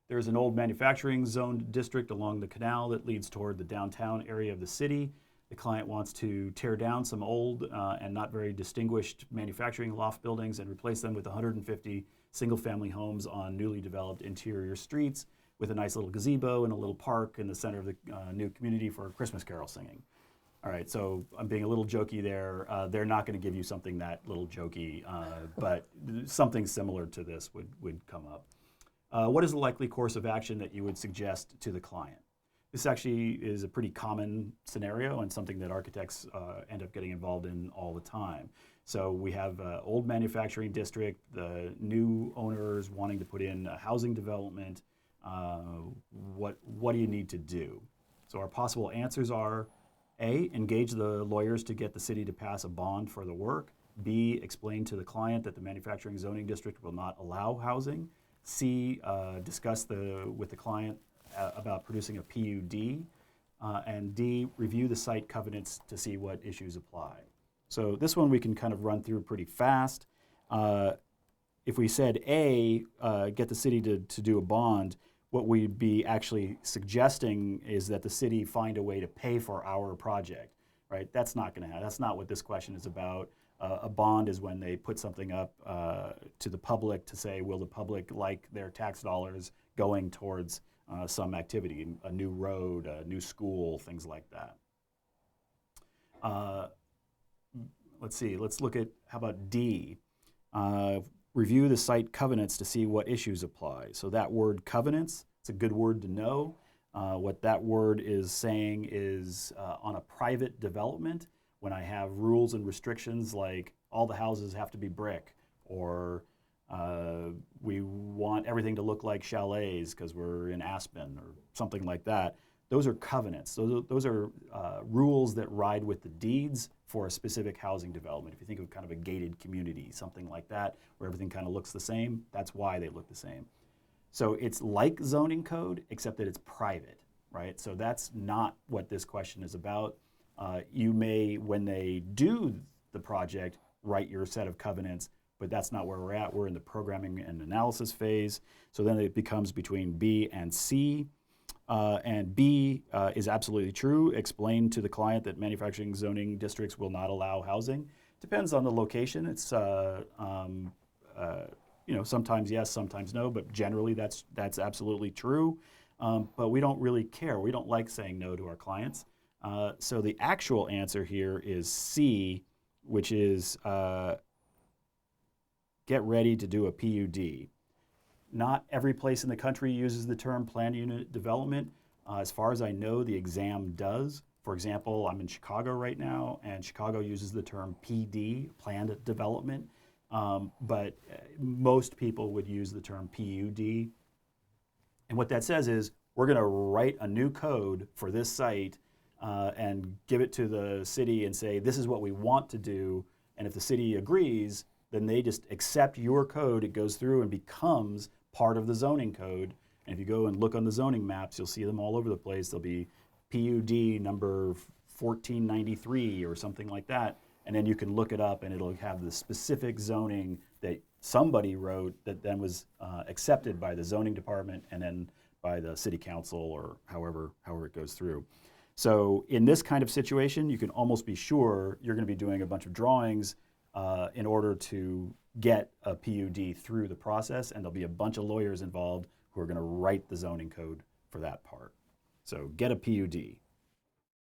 There's an old manufacturing zone district along the canal that leads toward the downtown area of the city. The client wants to tear down some old and not very distinguished manufacturing loft buildings and replace them with 150 single-family homes on newly developed interior streets with a nice little gazebo and a little park in the center of the new community for Christmas carol singing. All right, so I'm being a little jokey there. They're not going to give you something that little jokey, but something similar to this would come up. What is the likely course of action that you would suggest to the client? This actually is a pretty common scenario and something that architects end up getting involved in all the time. So we have old manufacturing district, the new owners wanting to put in a housing development. What do you need to do? So our possible answers are, A, engage the lawyers to get the city to pass a bond for the work. B, explain to the client that the manufacturing zoning district will not allow housing. C, discuss with the client about producing a PUD. And D, review the site covenants to see what issues apply. So this one we can kind of run through pretty fast. If we said A, get the city to do a bond, what we'd be actually suggesting is that the city find a way to pay for our project, right? That's not going to happen. That's not what this question is about. A bond is when they put something up to the public to say, will the public like their tax dollars going towards some activity, a new road, a new school, things like that. Let's see, let's look at, how about D? Review the site covenants to see what issues apply. So that word covenants, it's a good word to know. What that word is saying is on a private development, when I have rules and restrictions like all the houses have to be brick, or we want everything to look like chalets because we're in Aspen, or something like that. Those are covenants. Those are rules that ride with the deeds for a specific housing development. If you think of kind of a gated community, something like that, where everything kind of looks the same, that's why they look the same. So it's like zoning code, except that it's private, right? So that's not what this question is about. You may, when they do the project, write your set of covenants, but that's not where we're at. We're in the programming and analysis phase. So then it becomes between B and C. And B is absolutely true. Explain to the client that manufacturing zoning districts will not allow housing. Depends on the location. It's sometimes yes, sometimes no, but generally that's absolutely true. But we don't really care. We don't like saying no to our clients. So the actual answer here is C, which is get ready to do a PUD. Not every place in the country uses the term planned unit development. As far as I know, the exam does. For example, I'm in Chicago right now, and Chicago uses the term PD, planned development. But most people would use the term PUD. And what that says is, we're going to write a new code for this site and give it to the city and say, this is what we want to do. And if the city agrees, then they just accept your code. It goes through and becomes part of the zoning code. And if you go and look on the zoning maps, you'll see them all over the place. There'll be PUD number 1493 or something like that. And then you can look it up and it'll have the specific zoning that somebody wrote that then was accepted by the zoning department and then by the city council, or however it goes through. So in this kind of situation, you can almost be sure you're going to be doing a bunch of drawings in order to get a PUD through the process, and there'll be a bunch of lawyers involved who are going to write the zoning code for that part. So get a PUD.